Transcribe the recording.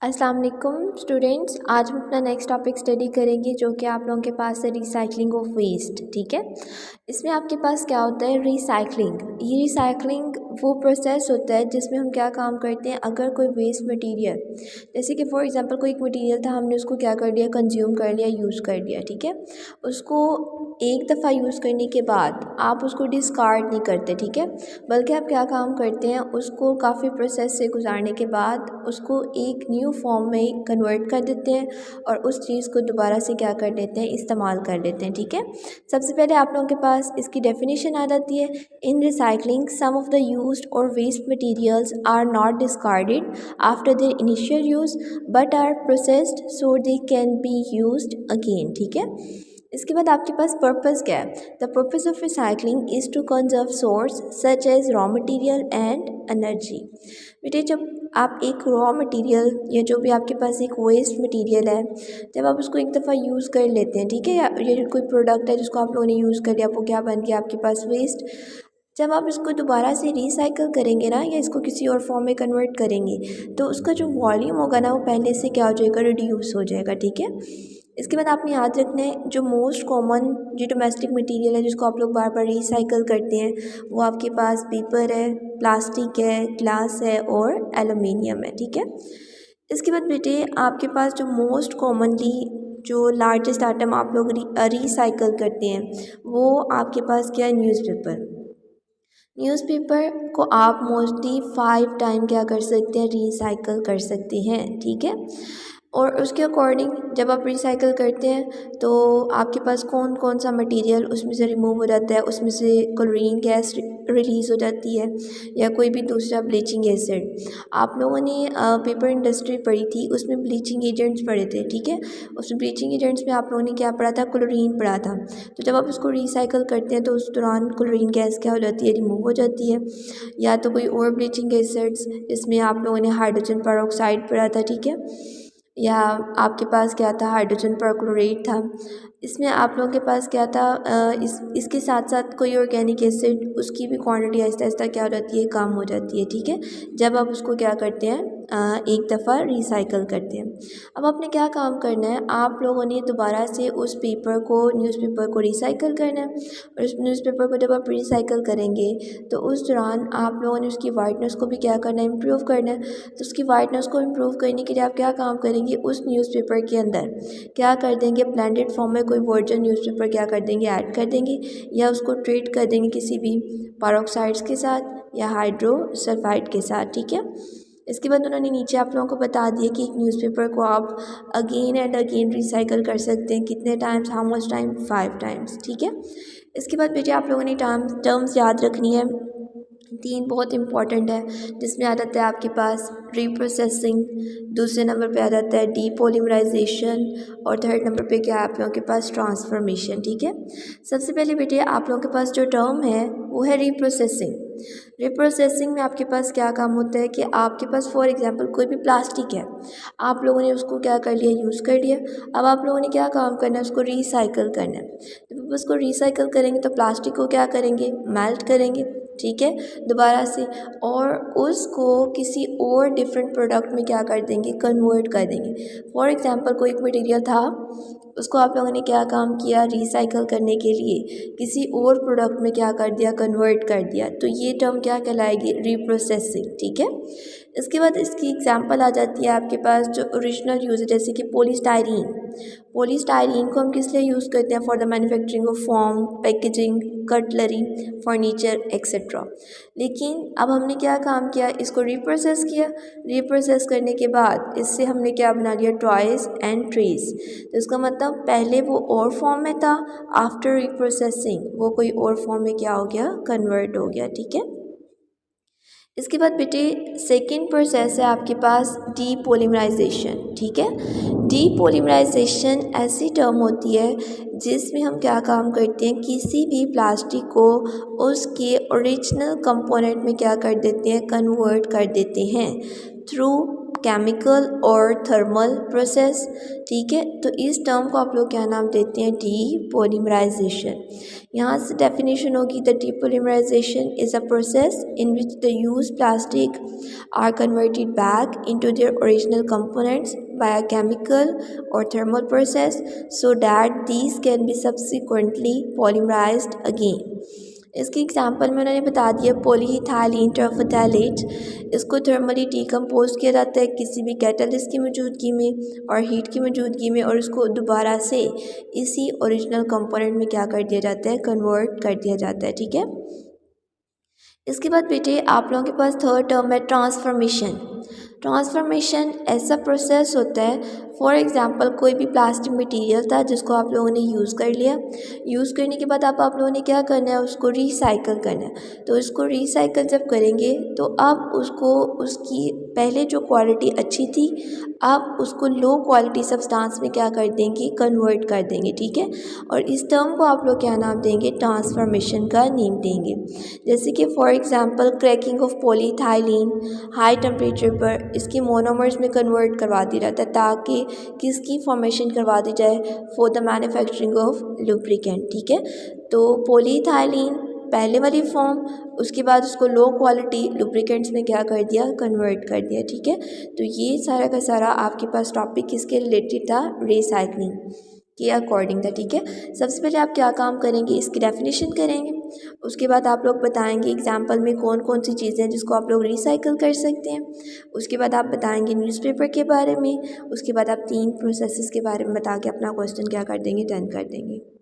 अस्सलाम वालेकुम स्टूडेंट्स। आज हम अपना नेक्स्ट टॉपिक स्टडी करेंगे जो कि आप लोगों के पास है रिसाइकलिंग ऑफ वेस्ट। ठीक है, इसमें आपके पास क्या होता है रिसाइकलिंग। ये रिसाइकलिंग वो प्रोसेस होता है जिसमें हम क्या काम करते हैं, अगर कोई वेस्ट मटेरियल जैसे कि फॉर एग्जांपल कोई एक मटेरियल था, हमने उसको क्या कर लिया, कंज्यूम कर लिया, यूज़ कर लिया। ठीक है, उसको एक दफ़ा यूज़ करने के बाद आप उसको डिस्कार्ड नहीं करते, ठीक है, बल्कि आप क्या काम करते हैं, उसको काफ़ी प्रोसेस से गुजारने के बाद उसको एक न्यू फॉर्म में कन्वर्ट कर देते हैं और उस चीज़ को दोबारा से क्या कर लेते हैं, इस्तेमाल कर लेते हैं। ठीक है, सबसे पहले आप लोगों के पास इसकी डेफिनेशन आ जाती है। In recycling some of the used और waste materials are not discarded after their initial use but are processed so they can be used again. ठीक है, इसके बाद आपके पास पर्पस क्या है। The purpose of recycling is to conserve source such as raw material and energy. बेटे, जब आप एक रॉ मटेरियल या जो भी आपके पास एक वेस्ट मटेरियल है, जब आप उसको एक दफ़ा यूज़ कर लेते हैं, ठीक है, या ये कोई प्रोडक्ट है जिसको आप लोगों ने यूज़ कर लिया, वो क्या बन गया आपके पास वेस्ट। जब आप इसको दोबारा से रिसाइकल करेंगे ना, या इसको किसी और फॉर्म में कन्वर्ट करेंगे, तो उसका जो वॉल्यूम होगा ना, वो पहले से क्या हो जाएगा, रिड्यूस हो जाएगा। ठीक है, इसके बाद आपने याद रखना है जो मोस्ट कॉमन जो डोमेस्टिक मटेरियल है जिसको आप लोग बार बार रिसाइकल करते हैं, वो आपके पास पेपर है, प्लास्टिक है, ग्लास है और एलुमिनियम है। ठीक है, इसके बाद बेटे आपके पास जो मोस्ट कॉमनली जो लार्जेस्ट आइटम आप लोग रिसाइकल करते हैं, वो आपके पास क्या है, न्यूज़पेपर। न्यूज़पेपर को आप मोस्टली 5 टाइम क्या कर सकते हैं, रिसाइकल कर सकते हैं। ठीक है, और उसके अकॉर्डिंग जब आप रिसाइकल करते हैं तो आपके पास कौन कौन सा मटेरियल उसमें से रिमूव हो जाता है, उसमें से क्लोरीन गैस रिलीज़ हो जाती है या कोई भी दूसरा ब्लीचिंग एसिड। आप लोगों ने पेपर इंडस्ट्री पढ़ी थी, उसमें ब्लीचिंग एजेंट्स पढ़े थे। ठीक है, उसमें ब्लीचिंग एजेंट्स में आप लोगों ने क्या पढ़ा था, क्लोरीन पढ़ा था। तो जब आप उसको रिसाइकल करते हैं तो उस दौरान क्लोरीन गैस क्या हो जाती है, रिमूव हो जाती है। या तो कोई और ब्लीचिंग एसिड्स, इसमें आप लोगों ने हाइड्रोजन पेरोक्साइड पढ़ा था। ठीक है, या आपके पास क्या था, हाइड्रोजन परक्लोरेट था। इसमें आप लोगों के पास क्या था, इसके साथ साथ कोई ऑर्गेनिक एसिड, उसकी भी क्वांटिटी आहिस्ता आहिस्ता क्या हो जाती है, कम हो जाती है। ठीक है, जब आप उसको क्या करते हैं, एक दफ़ा रिसाइकल करते हैं। अब आपने क्या काम करना है, आप लोगों ने दोबारा से उस पेपर को, न्यूज़पेपर को रिसाइकल करना है। और उस न्यूज़पेपर को जब आप रिसाइकल करेंगे तो उस दौरान आप लोगों ने उसकी वाइटनेस को भी क्या करना है, इम्प्रूव करना है। तो उसकी वाइटनेस को इम्प्रूव करने के लिए आप क्या काम करेंगे, उस न्यूज़पेपर के अंदर क्या कर देंगे, ब्लेंडेड फॉर्म में कोई वर्जन न्यूज़पेपर क्या कर देंगे, ऐड कर देंगे, या उसको ट्रीट कर देंगे किसी भी पेरोक्साइड्स के साथ या हाइड्रोसल्फाइड के साथ। ठीक है, इसके बाद उन्होंने नीचे आप लोगों को बता दिया कि एक न्यूज़पेपर को आप अगेन एंड अगेन रिसाइकल कर सकते हैं, कितने times, how much time, 5 times. ठीक है, इसके बाद बेटे आप लोगों ने टर्म्स याद रखनी है, 3 बहुत इंपॉर्टेंट है, जिसमें आ जाता है आपके पास रीप्रोसेसिंग, दूसरे नंबर पे आ जाता है डीपॉलीमराइजेशन और थर्ड नंबर पे क्या है आप लोगों के पास, ट्रांसफॉर्मेशन। ठीक है, सबसे पहले बेटे आप लोगों के पास जो टर्म है वो है रीप्रोसेसिंग। रिप्रोसेसिंग में आपके पास क्या काम होता है कि आपके पास फॉर एग्जांपल कोई भी प्लास्टिक है, आप लोगों ने उसको क्या कर लिया, यूज़ कर लिया। अब आप लोगों ने क्या काम करना है, उसको रिसाइकल करना है। जब आप उसको रिसाइकल करेंगे तो प्लास्टिक को क्या करेंगे, मेल्ट करेंगे। ठीक है, दोबारा से, और उसको किसी और डिफरेंट प्रोडक्ट में क्या कर देंगे, कन्वर्ट कर देंगे। फॉर एग्जांपल कोई एक मटेरियल था, उसको आप लोगों ने क्या काम किया, रिसाइकल करने के लिए किसी और प्रोडक्ट में क्या कर दिया, कन्वर्ट कर दिया। तो ये टर्म क्या कहलाएगी, रिप्रोसेसिंग। ठीक है, इसके बाद इसकी एग्जांपल आ जाती है आपके पास जो ओरिजिनल यूज़ है, जैसे कि पॉलीस्टाइरीन। पॉलीस्टाइरीन को हम किस लिए यूज़ करते हैं, for the manufacturing of form, packaging, cutlery, furniture etcetera. लेकिन अब हमने क्या काम किया, इसको रिप्रोसेस किया। रिप्रोसेस करने के बाद इससे हमने क्या बना लिया, टॉयज़ एंड ट्रेस। तो इसका मतलब पहले वो और फॉर्म में था, आफ्टर रिप्रोसेसिंग वो कोई और फॉर्म में क्या हो गया, कन्वर्ट हो गया। ठीक है, इसके बाद बेटे सेकेंड प्रोसेस है आपके पास डीपॉलीमराइजेशन। ठीक है, डीपॉलीमराइजेशन ऐसी टर्म होती है जिसमें हम क्या काम करते हैं, किसी भी प्लास्टिक को उसके ओरिजिनल कंपोनेंट में क्या कर देते हैं, कन्वर्ट कर देते हैं थ्रू केमिकल और थर्मल प्रोसेस, ठीक है। तो इस टर्म को आप लोग क्या नाम देते हैं, डीपॉलीमराइजेशन। यहाँ से डेफिनेशन होगी, the depolymerisation is a process in which the use plastic are converted back into their original components by a chemical or thermal process so that these can be subsequently polymerized again. इसकी example में उन्होंने बता दिया, polyethylene टर्फोथैलेट, इसको thermally decompose किया जाता है किसी भी कैटलिस्ट की मौजूदगी में और हीट की मौजूदगी में, और उसको दोबारा से इसी ओरिजिनल कंपोनेंट में क्या कर दिया जाता है, कन्वर्ट कर दिया जाता है, ठीक है। इसके बाद बेटे आप लोगों के पास थर्ड टर्म है ट्रांसफॉर्मेशन। ट्रांसफॉर्मेशन ऐसा प्रोसेस होता है, फॉर एग्जांपल कोई भी प्लास्टिक मटेरियल था जिसको आप लोगों ने यूज़ कर लिया, यूज़ करने के बाद आप लोगों ने क्या करना है, उसको रिसाइकल करना है। तो इसको रिसाइकल जब करेंगे तो अब उसको उसकी पहले जो क्वालिटी अच्छी थी आप उसको लो क्वालिटी सब्सटेंस में क्या कर देंगे, कन्वर्ट कर देंगे, ठीक है। और इस टर्म को आप लोग क्या नाम देंगे, ट्रांसफॉर्मेशन का नेम देंगे। जैसे कि for example cracking of polyethylene, high temperature पर इसकी मोनोमर्स में कन्वर्ट करवा दिया जाता है ताकि किसकी फॉर्मेशन करवा दी जाए, for the manufacturing of lubricant, ठीक है। तो पॉलीइथाइलीन पहले वाली फॉर्म, उसके बाद उसको लो क्वालिटी लुब्रिकेंट्स में क्या कर दिया, कन्वर्ट कर दिया, ठीक है। तो ये सारा का सारा आपके पास टॉपिक किसके रिलेटेड था, रिसाइकलिंग के अकॉर्डिंग था, ठीक है। सबसे पहले आप क्या काम करेंगे, इसकी डेफिनेशन करेंगे, उसके बाद आप लोग बताएंगे एग्जाम्पल में कौन कौन सी चीज़ें हैं जिसको आप लोग रिसाइकल कर सकते हैं। उसके बाद आप बताएंगे न्यूज़पेपर के बारे में, उसके बाद आप 3 प्रोसेसेस के बारे में बता के अपना क्वेश्चन क्या कर देंगे, डन कर देंगे।